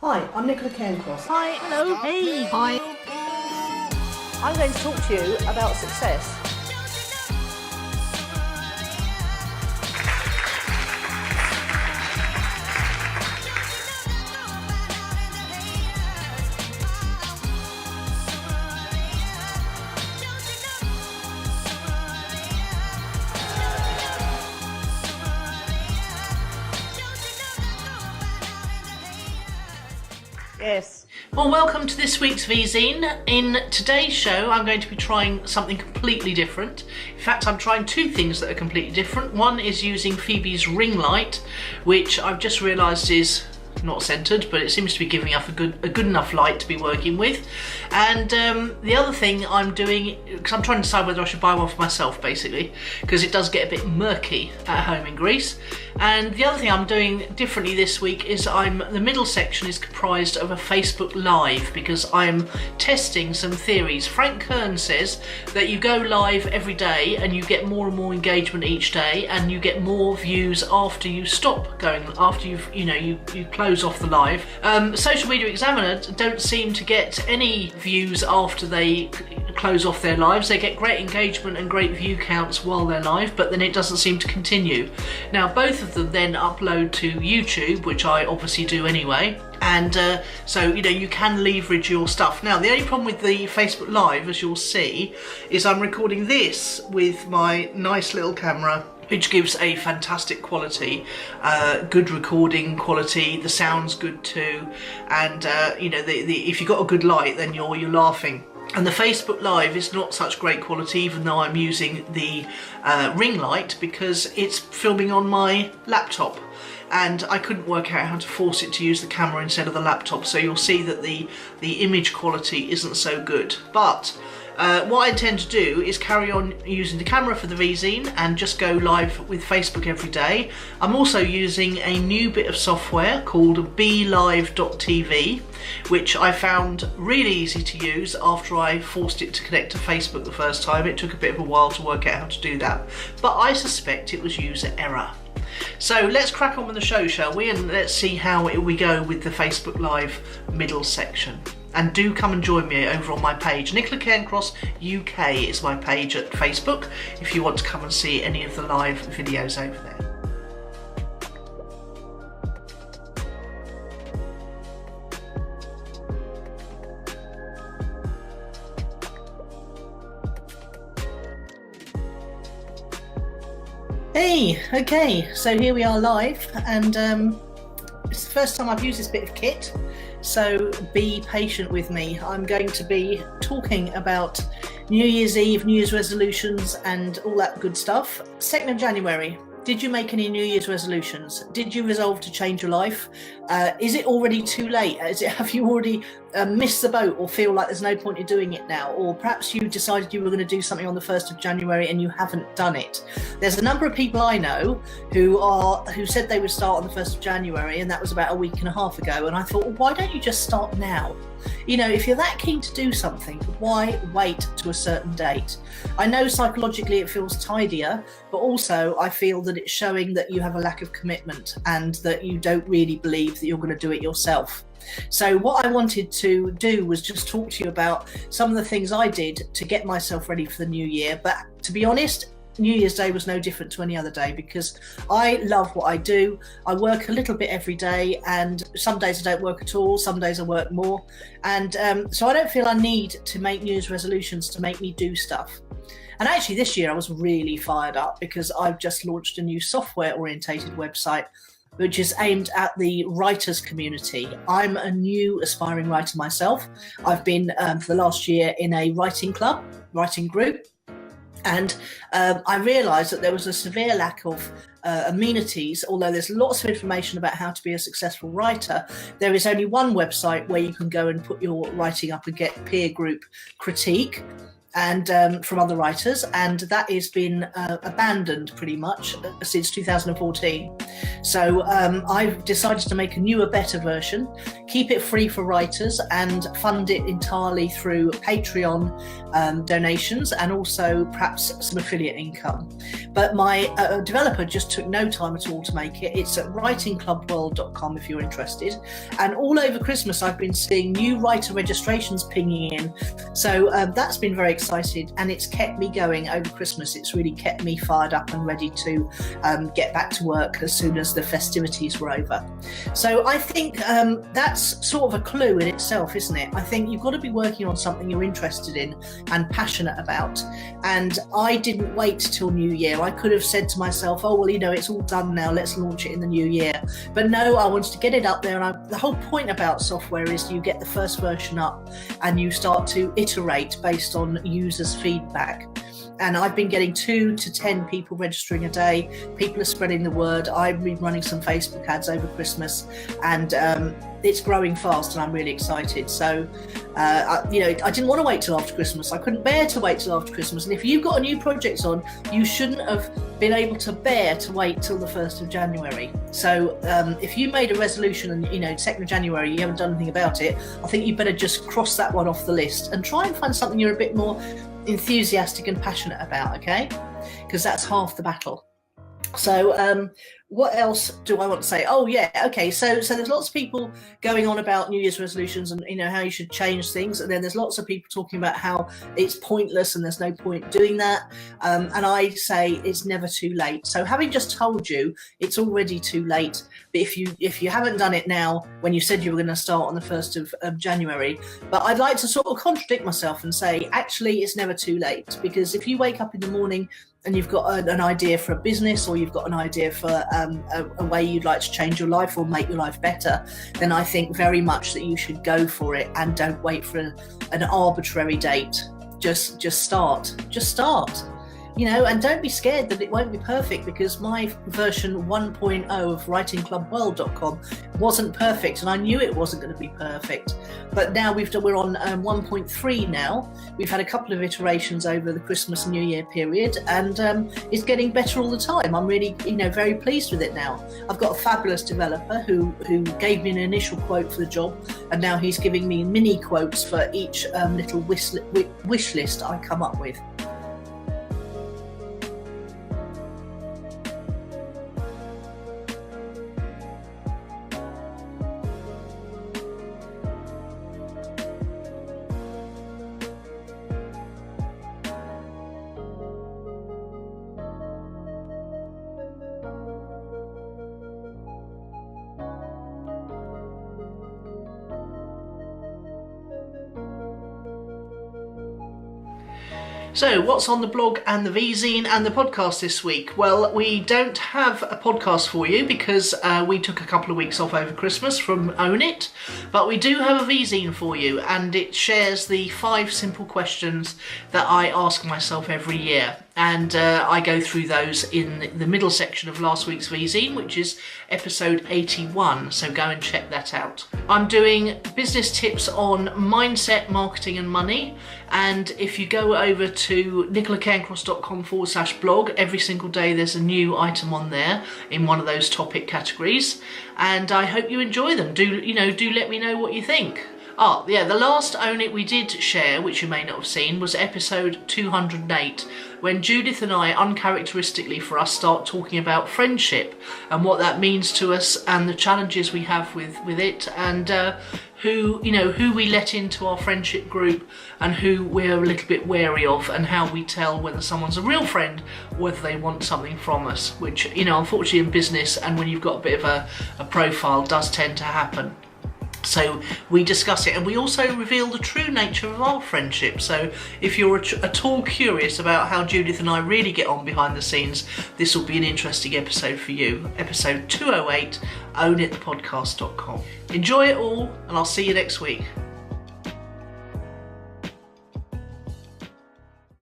Hi, I'm Nicola Cairncross. Hi, hello, hey, hi. I'm going to talk to you about success. Yes. Well, welcome to this week's Vzine. In today's show, I'm going to be trying something completely different. In fact, I'm trying two things that are completely different. One is using Phoebe's ring light, which I've just realised is not centered, but it seems to be giving us a good enough light to be working with. And the other thing I'm doing, because I'm trying to decide whether I should buy one for myself, basically, because it does get a bit murky at home in Greece. And the other thing I'm doing differently this week is the middle section is comprised of a Facebook Live, because I'm testing some theories. Frank Kern says that you go live every day and you get more and more engagement each day, and you get more views after you stop going, after you close off the live. Social Media Examiner don't seem to get any views after they close off their lives. They get great engagement and great view counts while they're live, but then it doesn't seem to continue. Now, both of them then upload to YouTube, which I obviously do anyway. And so, you can leverage your stuff. Now, the only problem with the Facebook Live, as you'll see, is I'm recording this with my nice little camera, which gives a fantastic quality, good recording quality. The sound's good too, and if you've got a good light, then you're laughing. And the Facebook Live is not such great quality, even though I'm using the ring light, because it's filming on my laptop. And I couldn't work out how to force it to use the camera instead of the laptop, so you'll see that the image quality isn't so good. But what I intend to do is carry on using the camera for the Vzine and just go live with Facebook every day. I'm also using a new bit of software called BeLive.tv, which I found really easy to use after I forced it to connect to Facebook the first time. It took a bit of a while to work out how to do that, but I suspect it was user error. So let's crack on with the show, shall we? And let's see how we go with the Facebook Live middle section. And do come and join me over on my page. Nicola Cairncross UK is my page at Facebook, if you want to come and see any of the live videos over there. Hey, okay, so here we are live, and it's the first time I've used this bit of kit, so be patient with me. I'm going to be talking about New Year's Eve, New Year's resolutions and all that good stuff. 2nd of January. Did you make any New Year's resolutions? Did you resolve to change your life? Is it already too late? Have you already missed the boat, or feel like there's no point in doing it now? Or perhaps you decided you were going to do something on the 1st of January and you haven't done it. There's a number of people I know who said they would start on the 1st of January, and that was about a week and a half ago. And I thought, well, why don't you just start now? If you're that keen to do something, why wait to a certain date? I know psychologically it feels tidier, but also I feel that it's showing that you have a lack of commitment and that you don't really believe that you're going to do it yourself. So what I wanted to do was just talk to you about some of the things I did to get myself ready for the new year. But to be honest, New Year's Day was no different to any other day, because I love what I do. I work a little bit every day, and some days I don't work at all, some days I work more. And so I don't feel I need to make New Year's resolutions to make me do stuff. And actually this year I was really fired up, because I've just launched a new software orientated website which is aimed at the writers community. I'm a new aspiring writer myself. I've been for the last year in a writing group. And I realised that there was a severe lack of amenities. Although there's lots of information about how to be a successful writer, there is only one website where you can go and put your writing up and get peer group critique. and from other writers, and that has been abandoned pretty much since 2014. So I've decided to make a newer, better version, keep it free for writers, and fund it entirely through Patreon donations and also perhaps some affiliate income. But my developer just took no time at all to make it. It's at writingclubworld.com if you're interested. And all over Christmas, I've been seeing new writer registrations pinging in. So that's been very exciting, and it's kept me going over Christmas. It's really kept me fired up and ready to get back to work as soon as the festivities were over. So I think that's sort of a clue in itself, isn't it? I think you've got to be working on something you're interested in and passionate about. And I didn't wait till New Year. I could have said to myself, oh, well, you know, it's all done now, let's launch it in the new year. But no, I wanted to get it up there. And the whole point about software is you get the first version up and you start to iterate based on users' feedback. And I've been getting 2 to 10 people registering a day. People are spreading the word. I've been running some Facebook ads over Christmas, and it's growing fast, and I'm really excited. So, I didn't want to wait till after Christmas. I couldn't bear to wait till after Christmas. And if you've got a new project on, you shouldn't have been able to bear to wait till the 1st of January. So if you made a resolution and, 2nd of January, you haven't done anything about it, I think you better just cross that one off the list and try and find something you're a bit more enthusiastic and passionate about, okay? Because that's half the battle. So what else do I want to say? Oh yeah, okay, so there's lots of people going on about New Year's resolutions and how you should change things, and then there's lots of people talking about how it's pointless and there's no point doing that, and I say it's never too late. So having just told you it's already too late, but if you haven't done it now when you said you were going to start on the 1st of January, but I'd like to sort of contradict myself and say actually it's never too late, because if you wake up in the morning and you've got an idea for a business, or you've got an idea for a way you'd like to change your life or make your life better, then I think very much that you should go for it and don't wait for an arbitrary date. Just start. And don't be scared that it won't be perfect, because my version 1.0 of writingclubworld.com wasn't perfect, and I knew it wasn't going to be perfect. But now we're on 1.3 now. We've had a couple of iterations over the Christmas and New Year period, and it's getting better all the time. I'm really, very pleased with it now. I've got a fabulous developer who gave me an initial quote for the job, and now he's giving me mini quotes for each little wish list I come up with. So what's on the blog and the Vzine and the podcast this week? Well, we don't have a podcast for you because we took a couple of weeks off over Christmas from Own It, but we do have a Vzine for you, and it shares the 5 simple questions that I ask myself every year. And I go through those in the middle section of last week's Vzine, which is episode 81, so go and check that out. I'm doing business tips on mindset, marketing and money, and if you go over to nicolacairncross.com/blog, every single day there's a new item on there in one of those topic categories, and I hope you enjoy them. Do let me know what you think. Oh, yeah, the last Own It we did share, which you may not have seen, was episode 208, when Judith and I, uncharacteristically for us, start talking about friendship and what that means to us and the challenges we have with it, and who we let into our friendship group and who we're a little bit wary of, and how we tell whether someone's a real friend or whether they want something from us, which, unfortunately in business and when you've got a bit of a profile, does tend to happen. So we discuss it, and we also reveal the true nature of our friendship. So if you're at all curious about how Judith and I really get on behind the scenes, this will be an interesting episode for you. Episode 208, ownitthepodcast.com. Enjoy it all, and I'll see you next week.